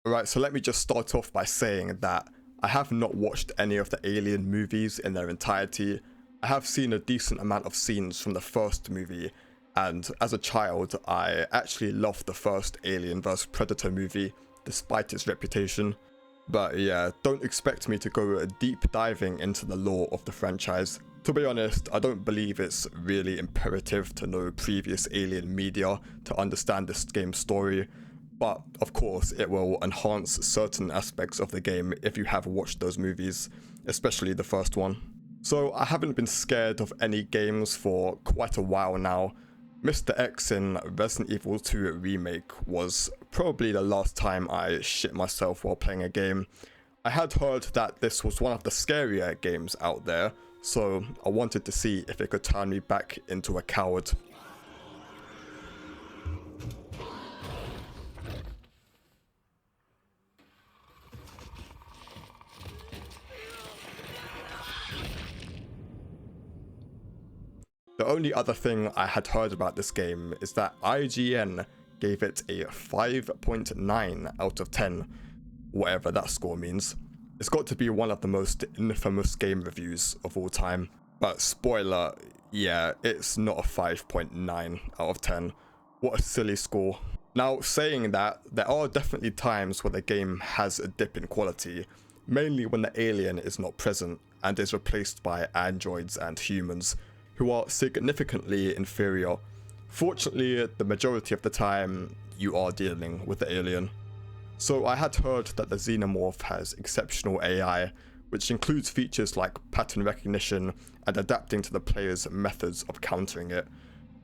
Alright, so let me just start off by saying that I have not watched any of the Alien movies in their entirety. I have seen a decent amount of scenes from the first movie, and as a child, I actually loved the first Alien vs Predator movie, despite its reputation. But yeah, don't expect me to go deep diving into the lore of the franchise. To be honest, I don't believe it's really imperative to know previous Alien media to understand this game's story. But of course, it will enhance certain aspects of the game if you have watched those movies, especially the first one. So I haven't been scared of any games for quite a while now. Mr. X in Resident Evil 2 Remake was probably the last time I shit myself while playing a game. I had heard that this was one of the scarier games out there, so I wanted to see if it could turn me back into a coward. The only other thing I had heard about this game is that IGN gave it a 5.9 out of 10, whatever that score means. It's got to be one of the most infamous game reviews of all time. But spoiler, yeah, it's not a 5.9 out of 10. What a silly score. Now, saying that, there are definitely times where the game has a dip in quality, mainly when the alien is not present and is replaced by androids and humans, who are significantly inferior. Fortunately, the majority of the time, you are dealing with the alien. So I had heard that the Xenomorph has exceptional AI, which includes features like pattern recognition and adapting to the player's methods of countering it,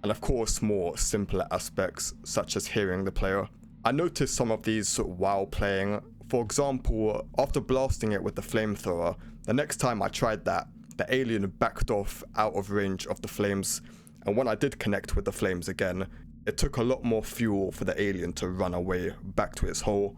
and of course more simpler aspects such as hearing the player. I noticed some of these while playing. For example, after blasting it with the flamethrower, the next time I tried that, the alien backed off out of range of the flames, and when I did connect with the flames again, it took a lot more fuel for the alien to run away back to its hole.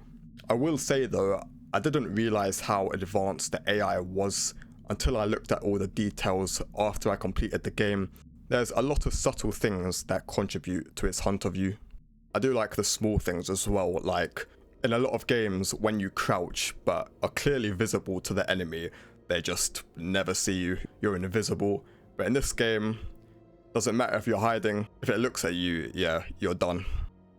I will say though, I didn't realize how advanced the AI was until I looked at all the details after I completed the game. There's a lot of subtle things that contribute to its hunt of you. I do like the small things as well, like in a lot of games when you crouch but are clearly visible to the enemy, they just never see you, you're invisible. But in this game, doesn't matter if you're hiding, if it looks at you, yeah, you're done.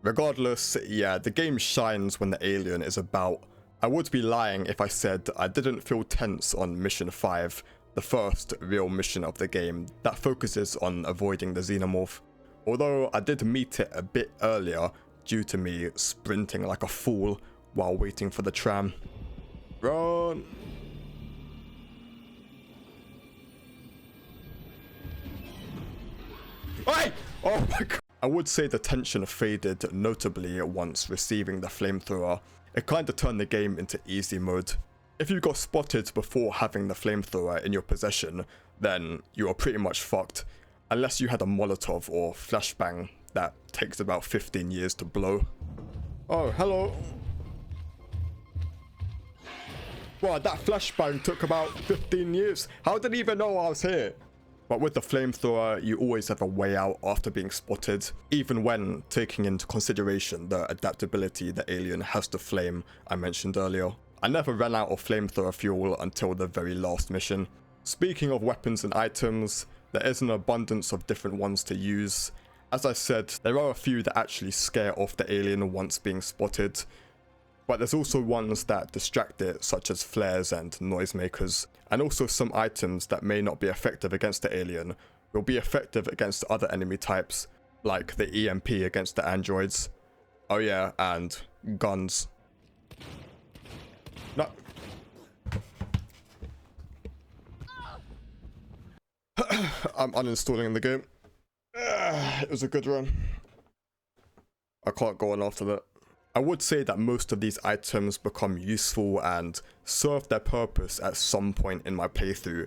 Regardless, yeah, the game shines when the alien is about. I would be lying if I said I didn't feel tense on Mission 5, the first real mission of the game that focuses on avoiding the Xenomorph. Although I did meet it a bit earlier due to me sprinting like a fool while waiting for the tram. Run! Hey! Oh my god! I would say the tension faded notably once receiving the flamethrower. It kinda turned the game into easy mode. If you got spotted before having the flamethrower in your possession, then you are pretty much fucked. Unless you had a Molotov or flashbang that takes about 15 years to blow. Oh, hello. Wow, that flashbang took about 15 years. How did he even know I was here? But with the flamethrower, you always have a way out after being spotted, even when taking into consideration the adaptability the alien has to flame I mentioned earlier. I never ran out of flamethrower fuel until the very last mission. Speaking of weapons and items, there is an abundance of different ones to use. As I said, there are a few that actually scare off the alien once being spotted, but there's also ones that distract it, such as flares and noisemakers, and also some items that may not be effective against the alien will be effective against other enemy types, like the EMP against the androids. Oh yeah, and guns. No. I'm uninstalling the game. It was a good run. I can't go on after that. I would say that most of these items become useful and serve their purpose at some point in my playthrough.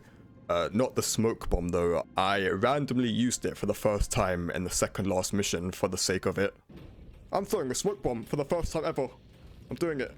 Not the smoke bomb though. I randomly used it for the first time in the second last mission for the sake of it. I'm throwing a smoke bomb for the first time ever. I'm doing it.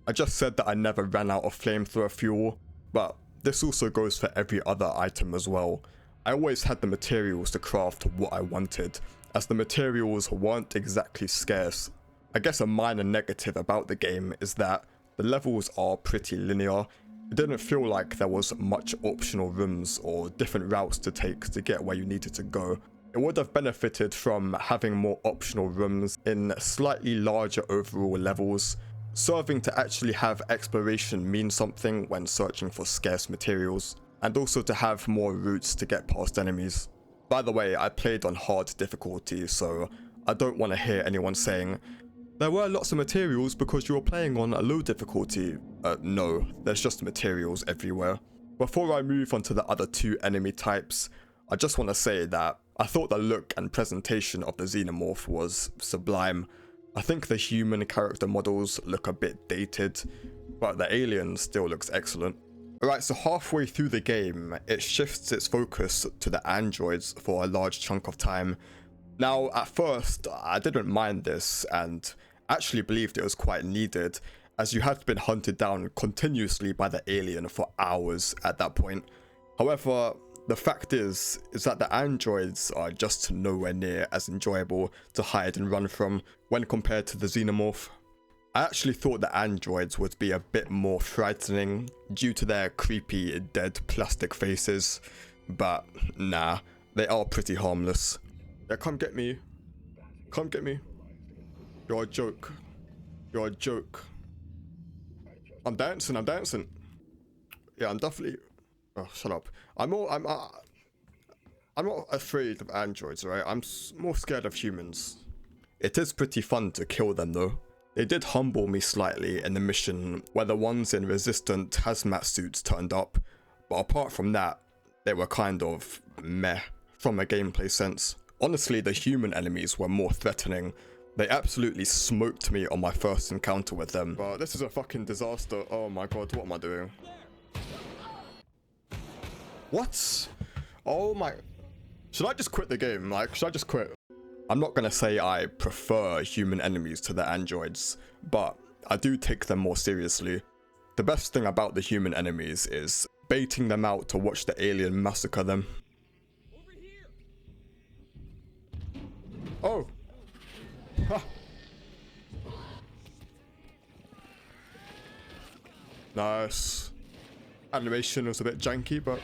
I just said that I never ran out of flamethrower fuel, but this also goes for every other item as well. I always had the materials to craft what I wanted, as the materials weren't exactly scarce. I guess a minor negative about the game is that the levels are pretty linear. It didn't feel like there was much optional rooms or different routes to take to get where you needed to go. It would have benefited from having more optional rooms in slightly larger overall levels, serving to actually have exploration mean something when searching for scarce materials, and also to have more routes to get past enemies. By the way, I played on hard difficulty, so I don't want to hear anyone saying, there were lots of materials because you were playing on a low difficulty. No, there's just materials everywhere. Before I move on to the other two enemy types, I just want to say that I thought the look and presentation of the xenomorph was sublime. I think the human character models look a bit dated, but the alien still looks excellent. Alright, so halfway through the game, it shifts its focus to the androids for a large chunk of time. Now, at first, I didn't mind this, and actually believed it was quite needed, as you had been hunted down continuously by the alien for hours at that point. However, the fact is that the androids are just nowhere near as enjoyable to hide and run from when compared to the xenomorph. I actually thought the androids would be a bit more frightening due to their creepy dead plastic faces, but nah, they are pretty harmless. Yeah, come get me. Come get me. You're a joke. You're a joke. I'm dancing, I'm dancing. Yeah, I'm definitely... Oh, shut up. I'm not afraid of androids, right? I'm more scared of humans. It is pretty fun to kill them though. They did humble me slightly in the mission where the ones in resistant hazmat suits turned up, but apart from that, they were kind of meh from a gameplay sense. Honestly, the human enemies were more threatening. They absolutely smoked me on my first encounter with them. But this is a fucking disaster. Oh my god, what am I doing? What? Oh my... Should I just quit the game? Like, should I just quit? I'm not gonna say I prefer human enemies to the androids, but I do take them more seriously. The best thing about the human enemies is baiting them out to watch the alien massacre them. Oh! Ha! Nice. Animation was a bit janky, but...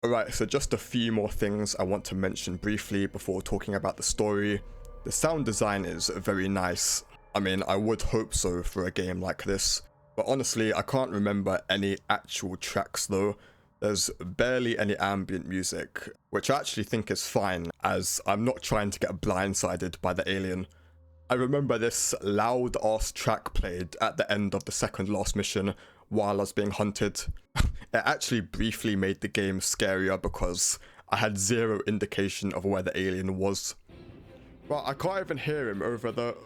Alright, so just a few more things I want to mention briefly before talking about the story. The sound design is very nice. I mean, I would hope so for a game like this. But honestly, I can't remember any actual tracks though. There's barely any ambient music, which I actually think is fine, as I'm not trying to get blindsided by the alien. I remember this loud ass track played at the end of the second last mission while I was being hunted. It actually briefly made the game scarier because I had zero indication of where the alien was. Well, I can't even hear him over the...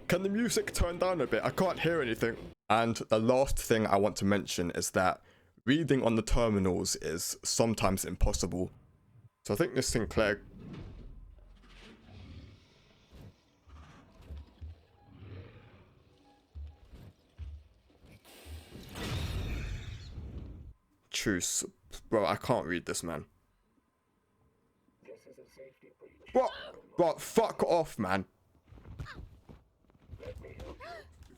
Can the music turn down a bit? I can't hear anything. And the last thing I want to mention is that reading on the terminals is sometimes impossible. So I think this Sinclair... Truce. Bro, I can't read this, man. What? Bro, fuck off, man.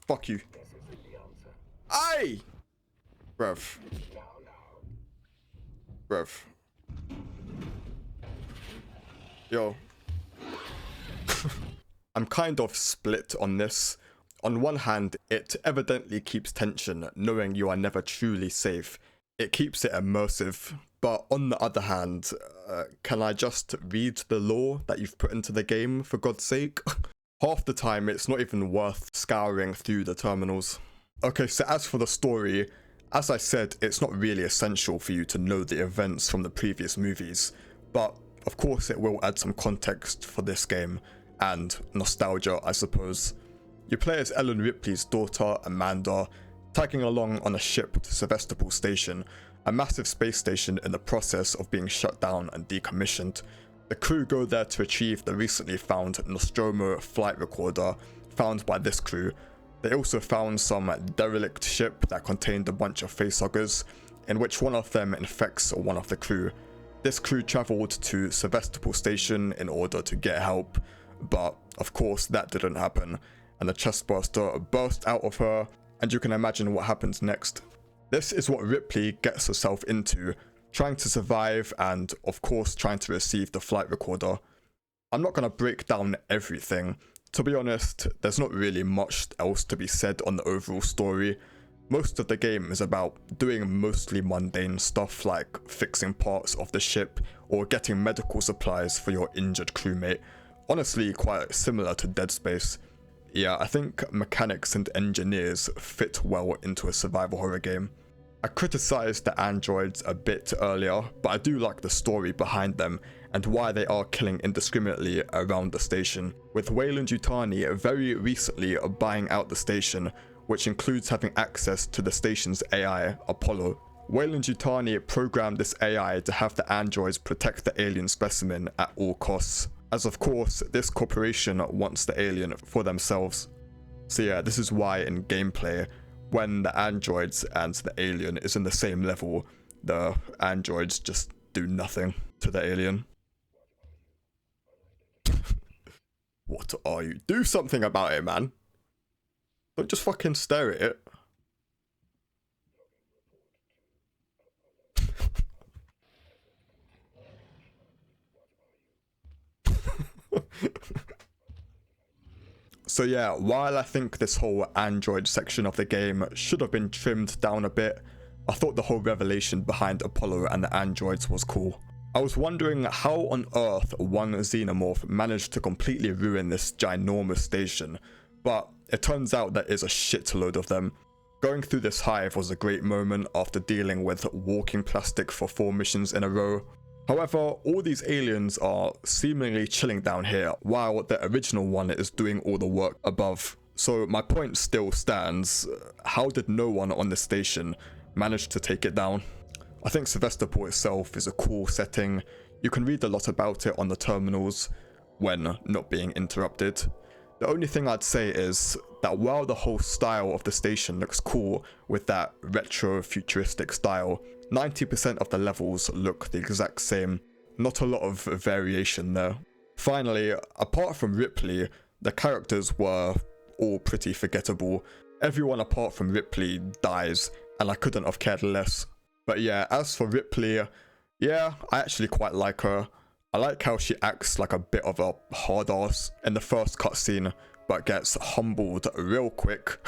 Fuck you. Aye! Bruv. Bruv. Yo. I'm kind of split on this. On one hand, it evidently keeps tension, knowing you are never truly safe. It keeps it immersive, but on the other hand, can I just read the lore that you've put into the game, for God's sake? Half the time, it's not even worth scouring through the terminals. Okay, so as for the story, as I said, it's not really essential for you to know the events from the previous movies, but of course it will add some context for this game, and nostalgia, I suppose. You play as Ellen Ripley's daughter, Amanda, tagging along on a ship to Sevastopol Station, a massive space station in the process of being shut down and decommissioned. The crew go there to retrieve the recently found Nostromo flight recorder found by this crew. They also found some derelict ship that contained a bunch of facehuggers, in which one of them infects one of the crew. This crew travelled to Sevastopol station in order to get help, but of course that didn't happen, and the chestburster burst out of her, and you can imagine what happens next. This is what Ripley gets herself into, trying to survive and of course trying to receive the flight recorder. I'm not going to break down everything. To be honest, there's not really much else to be said on the overall story. Most of the game is about doing mostly mundane stuff like fixing parts of the ship or getting medical supplies for your injured crewmate. Honestly, quite similar to Dead Space. Yeah, I think mechanics and engineers fit well into a survival horror game. I criticised the androids a bit earlier, but I do like the story behind them and why they are killing indiscriminately around the station, with Weyland-Yutani very recently buying out the station, which includes having access to the station's AI, Apollo. Weyland-Yutani programmed this AI to have the androids protect the alien specimen at all costs, as of course this corporation wants the alien for themselves. So yeah, this is why in gameplay, when the androids and the alien is in the same level, the androids just do nothing to the alien. What are you? Do something about it, man. Don't just fucking stare at it. So yeah, while I think this whole android section of the game should have been trimmed down a bit, I thought the whole revelation behind Apollo and the androids was cool. I was wondering how on earth one xenomorph managed to completely ruin this ginormous station, but it turns out there is a shitload of them. Going through this hive was a great moment after dealing with walking plastic for 4 missions in a row. However, all these aliens are seemingly chilling down here while the original one is doing all the work above. So my point still stands. How did no one on the station manage to take it down? I think Sevastopol itself is a cool setting. You can read a lot about it on the terminals when not being interrupted. The only thing I'd say is that while the whole style of the station looks cool with that retro futuristic style, 90% of the levels look the exact same. Not a lot of variation there. Finally, apart from Ripley, the characters were all pretty forgettable. Everyone apart from Ripley dies, and I couldn't have cared less. But yeah, as for Ripley, yeah, I actually quite like her. I like how she acts like a bit of a hard ass in the first cutscene, but gets humbled real quick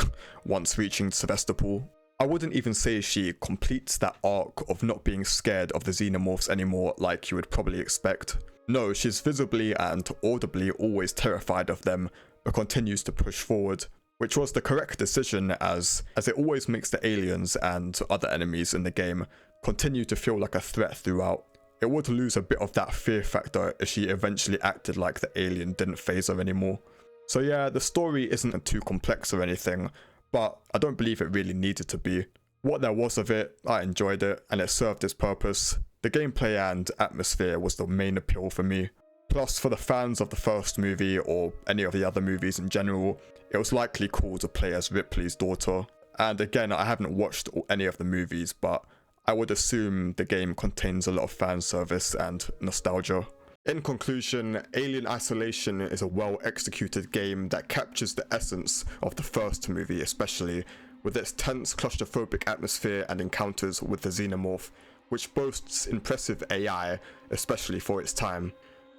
once reaching Sevastopol. I wouldn't even say she completes that arc of not being scared of the xenomorphs anymore like you would probably expect. No, she's visibly and audibly always terrified of them, but continues to push forward, which was the correct decision as it always makes the aliens and other enemies in the game continue to feel like a threat throughout. It would lose a bit of that fear factor if she eventually acted like the alien didn't faze her anymore. So yeah, the story isn't too complex or anything, but I don't believe it really needed to be. What there was of it, I enjoyed it, and it served its purpose. The gameplay and atmosphere was the main appeal for me. Plus, for the fans of the first movie, or any of the other movies in general, it was likely cool to play as Ripley's daughter. And again, I haven't watched any of the movies, but I would assume the game contains a lot of fan service and nostalgia. In conclusion, Alien Isolation is a well-executed game that captures the essence of the first movie, especially with its tense, claustrophobic atmosphere and encounters with the xenomorph, which boasts impressive AI, especially for its time.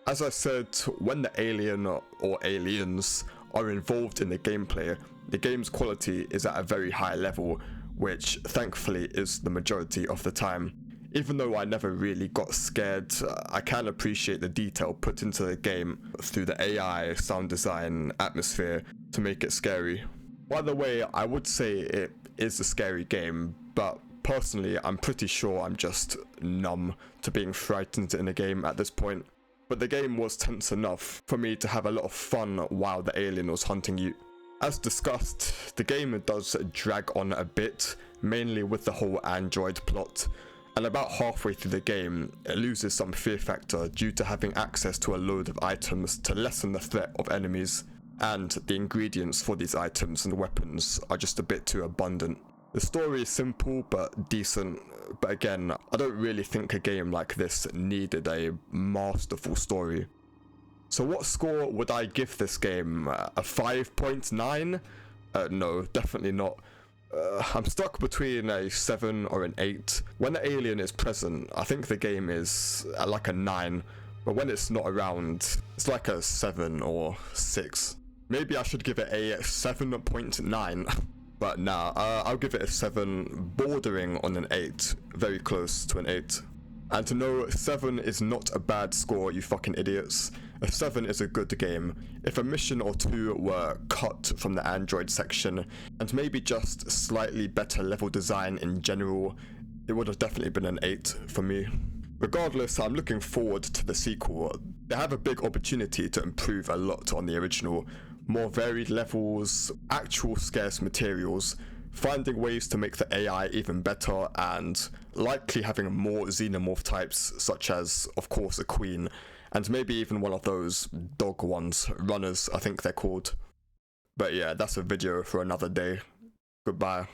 As I said, when the alien or aliens are involved in the gameplay, the game's quality is at a very high level, which thankfully is the majority of the time. Even though I never really got scared, I can appreciate the detail put into the game through the AI, sound design, atmosphere to make it scary. By the way, I would say it is a scary game, but personally I'm pretty sure I'm just numb to being frightened in a game at this point. But the game was tense enough for me to have a lot of fun while the alien was hunting you. As discussed, the game does drag on a bit, mainly with the whole android plot, and about halfway through the game, it loses some fear factor due to having access to a load of items to lessen the threat of enemies, and the ingredients for these items and weapons are just a bit too abundant. The story is simple but decent, but again, I don't really think a game like this needed a masterful story. So what score would I give this game? A 5.9? No, definitely not. I'm stuck between a 7 or an 8. When the alien is present, I think the game is like a 9, but when it's not around, it's like a 7 or 6. Maybe I should give it a 7.9, but nah, I'll give it a 7, bordering on an 8, very close to an 8. And to know 7 is not a bad score, you fucking idiots. A 7 is a good game. If a mission or two were cut from the Android section, and maybe just slightly better level design in general, it would have definitely been an 8 for me. Regardless, I'm looking forward to the sequel. They have a big opportunity to improve a lot on the original. More varied levels, actual scarce materials, finding ways to make the AI even better, and likely having more xenomorph types, such as, of course, a queen, and maybe even one of those dog ones, runners I think they're called. But yeah, that's a video for another day. Goodbye.